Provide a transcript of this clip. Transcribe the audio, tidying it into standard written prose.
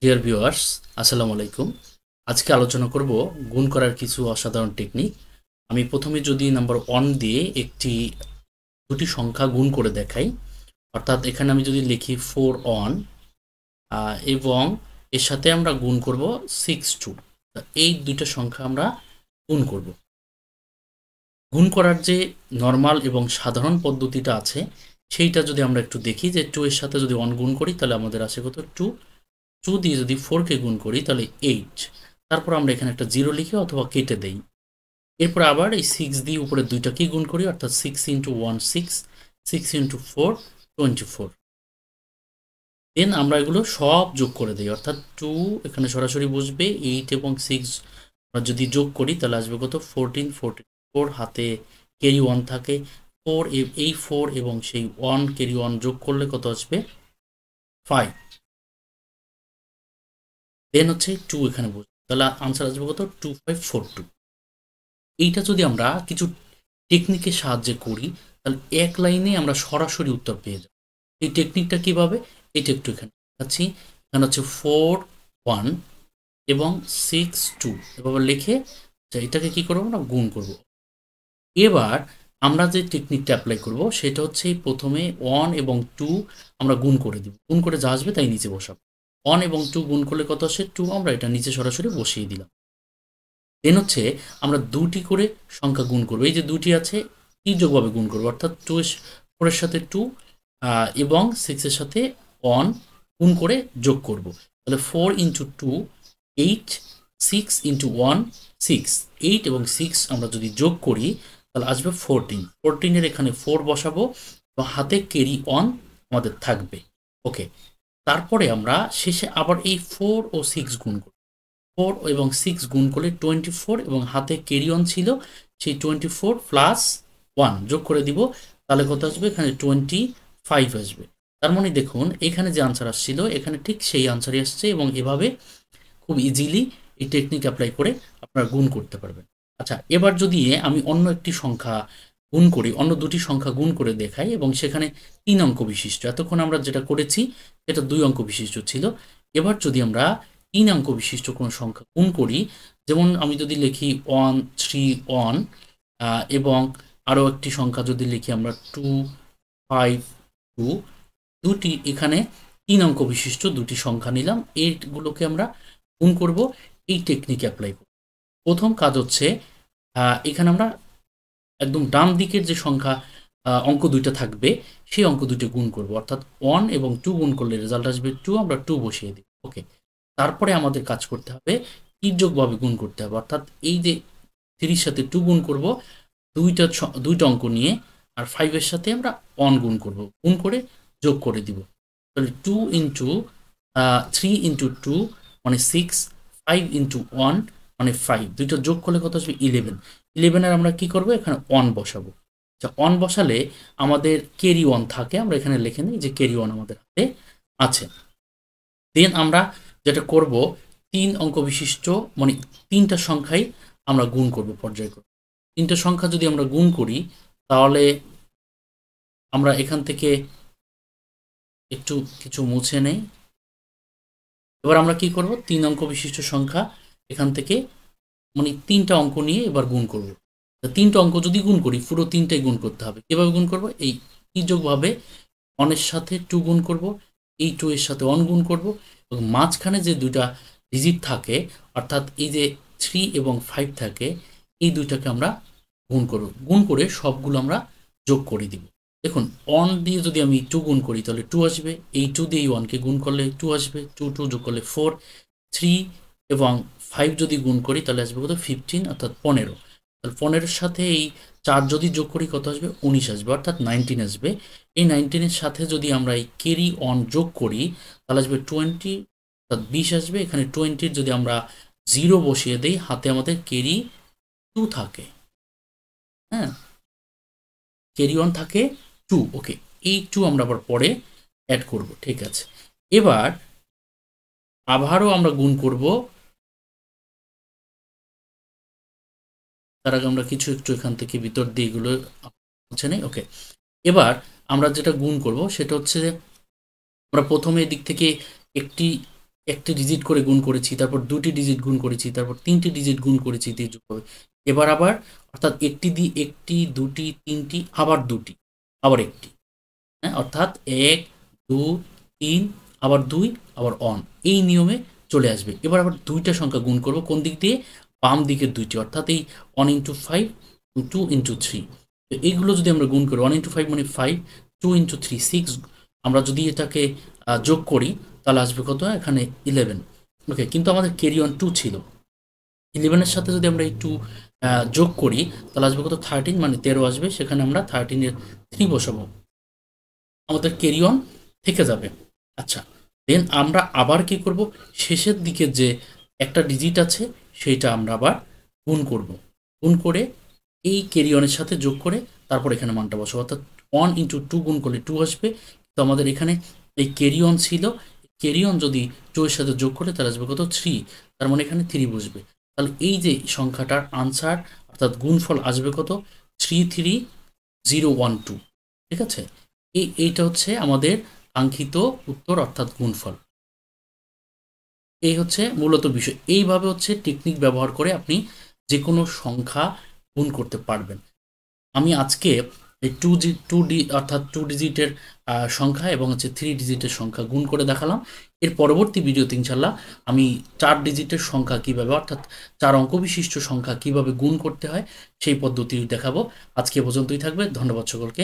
Dear viewers, আসসালামু আলাইকুম। আজকে আলোচনা করব গুণ করার কিছু অসাধারণ টেকনিক। আমি প্রথমে যদি নাম্বার 1 দিয়ে দুটি সংখ্যা গুণ করে দেখাই, অর্থাৎ এখানে আমি যদি লিখি 4 অন এবং এর সাথে আমরা গুণ করব 6 টু, এই দুইটা সংখ্যা আমরা গুণ করব। গুণ করার যে নর্মাল এবং সাধারণ পদ্ধতিটা আছে সেইটা যদি আমরা একটু দেখি, যে 2 এর সাথে যদি 1 গুণ করি তাহলে আমাদের আসে কত 2, 2 দিয়ে যদি 4কে গুণ করি তাহলে 8। তারপর আমরা এখানে একটা জিরো লিখি অথবা কেটে দেই। এরপর আবার এই 6 দিয়ে উপরে দুইটাকেই গুণ করি, অর্থাৎ 6 ইন্টু 1 6, 6 ইন্টু 4 24। দেন আমরা এগুলো সব যোগ করে দিই, অর্থাৎ 2 এখানে সরাসরি বসবে, 8 এবং 6 আমরা যদি যোগ করি তাহলে আসবে কত 14, 4 হাতে ক্যারি 1 থাকে 4, এই 4 এবং সেই 1 ক্যারি 1 যোগ করলে কত আসবে 5। দেন হচ্ছে 2 এখানে বসবে, তাহলে আনসার আসবে কত 2542। এইটা যদি আমরা কিছু টেকনিকের সাহায্যে করি তাহলে এক লাইনে আমরা সরাসরি উত্তর পেয়ে যাব। এই টেকনিকটা কিভাবে, এটা একটু এখানে দেখাচ্ছি। এখানে হচ্ছে 4 1 এবং 6 2 এভাবে লিখে এটাকে কি করবো না গুণ করব। এবার আমরা যে টেকনিকটা অ্যাপ্লাই করব সেটা হচ্ছে প্রথমে 1 এবং 2 আমরা গুণ করে দিব, গুণ করে যা আসবে তাই নিচে বসাবো। 1 এবং 2 গুণ করলে কত আসে 2, আমরা এটা নিচে সরাসরি বসিয়ে দিলাম। দেন হচ্ছে আমরা দুটি করে সংখ্যা গুণ করবো, এই যে দুটি আছে যোগভাবে গুণ করবো, অর্থাৎ 4 এর সাথে 2 এবং 6 এর সাথে 1 গুণ করে যোগ করব। তাহলে 4 ইন্টু 2 8, 6 ইন্টু 1 6, 8 এবং 6 আমরা যদি যোগ করি তাহলে আসবে 14। 14 এখানে 4 বসাবো এবং হাতে ক্যারি 1 আমাদের থাকবে। ওকে, তারপরে আমরা শেষে আবার এই 4 ও 6 গুণ করব। 4 এবং 6 গুণ করলে 24 এবং হাতে ক্যারি অন ছিল, সেই 24 প্লাস 1 যোগ করে দিব, তাহলে কত আসবে এখানে 25 আসবে। তার মানে দেখুন এখানে যে আনসার আসছিল এখানে ঠিক সেই আনসারই আসছে, এবং এভাবে খুব ইজিলি এই টেকনিক অ্যাপ্লাই করে আপনারা গুণ করতে পারবেন। আচ্ছা, এবার যদি আমি অন্য একটি সংখ্যা গুণ করি, অন্য দুটি সংখ্যা গুণ করে দেখাই এবং সেখানে 3 অঙ্ক বিশিষ্ট, এতক্ষণ আমরা যেটা করেছি সেটা 2 অঙ্ক বিশিষ্ট ছিল। এবার যদি আমরা 3 অঙ্ক বিশিষ্ট কোনো সংখ্যা গুণ করি, যেমন আমি যদি লিখি 1 3 1 এবং আরও একটি সংখ্যা যদি লিখি আমরা 2 5 2, দুটি এখানে 3 অঙ্ক বিশিষ্ট দুটি সংখ্যা নিলাম, এইগুলোকে আমরা গুণ করব। এই টেকনিক অ্যাপ্লাই করব। প্রথম কাজ হচ্ছে এখানে আমরা একদম ডান দিকের যে সংখ্যা অঙ্ক দুইটা থাকবে সেই অঙ্ক দুইটা গুণ করব, অর্থাৎ 1 এবং 2 গুণ করলে রেজাল্ট আসবে 2, আমরা 2 বসিয়ে দিই। ওকে, তারপরে আমাদের কাজ করতে হবে তির্যকভাবে গুণ করতে হবে, অর্থাৎ এই যে 3 সাথে 2 গুণ করব, দুইটা অঙ্ক নিয়ে, আর 5 এর সাথে আমরা 1 গুণ করব, গুণ করে যোগ করে দিব। তাহলে 2 ইন্টু 3 ইন্টু 2 মানে 6, 5 ইন্টু 1 মানে 5, দুইটা যোগ করলে কত আসবে 11। 11 আমরা কি করব এখানে 1 বসাবো। আচ্ছা, 1 বসালে আমাদের ক্যারি 1 থাকে, আমরা এখানে লিখে নিই যে ক্যারি 1 আমাদের হাতে আছে। দেন আমরা যেটা করব 3 অঙ্ক বিশিষ্ট মানে 3টা সংখ্যাই আমরা গুণ করব পর্যায়ক্রমে। 3টা সংখ্যা যদি আমরা গুণ করি তাহলে আমরা এখান থেকে একটু কিছু মুছে নেই। এবার আমরা কি করব 3 অঙ্ক বিশিষ্ট সংখ্যা এখান থেকে মানে 3টা অঙ্ক নিয়ে এবার গুণ করব। 3টা অঙ্ক যদি গুণ করি পুরো 3টাই গুণ করতে হবে। কিভাবে গুণ করব, এই তির্যকভাবে 1 এর সাথে 2 গুণ করব, এই 2 এর সাথে 1 গুণ করব, এবং মাঝখানে যে দুইটা ডিজিট থাকে অর্থাৎ এই যে 3 এবং 5 থাকে, এই দুইটাকে আমরা গুণ করব, গুণ করে সবগুলো আমরা যোগ করে দিব। দেখুন 1 দিয়ে যদি আমি 2 গুণ করি তাহলে 2 আসবে, এই 2 দিয়ে এই 1 কে গুণ করলে 2 আসবে, 2 2 যোগ করলে 4, 3 এবং 5 যদি গুণ করি তাহলে আসবে কত 15, অর্থাৎ 15। তাহলে 15-এর সাথে এই 4 যদি যোগ করি কত আসবে 19 আসবে, অর্থাৎ 19 আসবে। এই 19-এর সাথে যদি আমরা এই ক্যারি অন যোগ করি তাহলে আসবে 20, অর্থাৎ 20 আসবে। এখানে 20-র যদি আমরা 0 বসিয়ে দেই হাতে আমাদের ক্যারি 2 থাকে। হ্যাঁ, ক্যারি অন থাকে 2। ওকে, এই 2 আমরা আবার পরে অ্যাড করব, ঠিক আছে। এবার আবারও আমরা গুণ করব, তার আগে আমরা কিছু একটু এখান থেকে ভিতর দিয়ে এগুলো বুঝে নেই। ওকে, এবার আমরা যেটা গুণ করব সেটা হচ্ছে আমরা প্রথমে এদিক থেকে একটি একটি ডিজিট করে গুণ করেছি, তারপর দুটি ডিজিট গুণ করেছি, তারপর তিনটি ডিজিট গুণ করেছি, দিয়ে যোগ হবে। এবার আবার অর্থাৎ একটি দিয়ে একটি, দুটি, তিনটি, আবার দুটি, আবার একটি, হ্যাঁ, অর্থাৎ ১, ২, ৩, আবার ২, আবার অন, এই নিয়মে চলে আসবে। এবার আবার দুইটা সংখ্যা গুণ করব কোন দিক দিয়ে, বাম দিকের দুইটি, অর্থাৎ এই 1 ইন্টু 5, 2 ইন্টু 3। তো এইগুলো যদি আমরা গুণ করি, 1 ইন্টু 5 মানে 5, 2 ইন্টু 3 6, আমরা যদি এটাকে যোগ করি তাহলে আসবে কত, এখানে 11। ওকে, কিন্তু আমাদের ক্যারি অন 2 ছিল, 11-এর সাথে যদি আমরা একটু যোগ করি তাহলে আসবে কত, 13, মানে 13 আসবে, সেখানে আমরা 13-এর 3 বসাবো, আমাদের ক্যারি অন থেকে যাবে। আচ্ছা, দেন আমরা আবার কি করব, শেষের দিকে যে একটা ডিজিট আছে সেইটা আমরা আবার গুণ করব, গুণ করে এই ক্যারি অনের সাথে যোগ করে তারপর এখানে মানটা বসাবো, অর্থাৎ 1 ইন্টু 2 গুণ করলে 2 আসবে। তো আমাদের এখানে এই ক্যারি অন ছিল, ক্যারি অন যদি 2 এর সাথে যোগ করে তাহলে আসবে কত, 3, তার মানে এখানে 3 বসবে। তাহলে এই যে সংখ্যাটার আনসার অর্থাৎ গুণফল আসবে কত, 33012। ঠিক আছে, এইটা হচ্ছে আমাদের কাঙ্ক্ষিত উত্তর অর্থাৎ গুণফল। এই হচ্ছে মূলত বিষয়। এইভাবে হচ্ছে টেকনিক ব্যবহার করে আপনি যে কোনো সংখ্যা গুণ করতে পারবেন। আমি আজকে এই টু ডি অর্থাৎ 2 ডিজিটের সংখ্যা এবং হচ্ছে 3 ডিজিটের সংখ্যা গুণ করে দেখালাম। এর পরবর্তী ভিডিওতে ইনশাল্লাহ আমি 4 ডিজিটের সংখ্যা কীভাবে অর্থাৎ 4 অঙ্ক বিশিষ্ট সংখ্যা কীভাবে গুণ করতে হয় সেই পদ্ধতি দেখাবো। আজকে এ পর্যন্তই থাকবে। ধন্যবাদ সকলকে।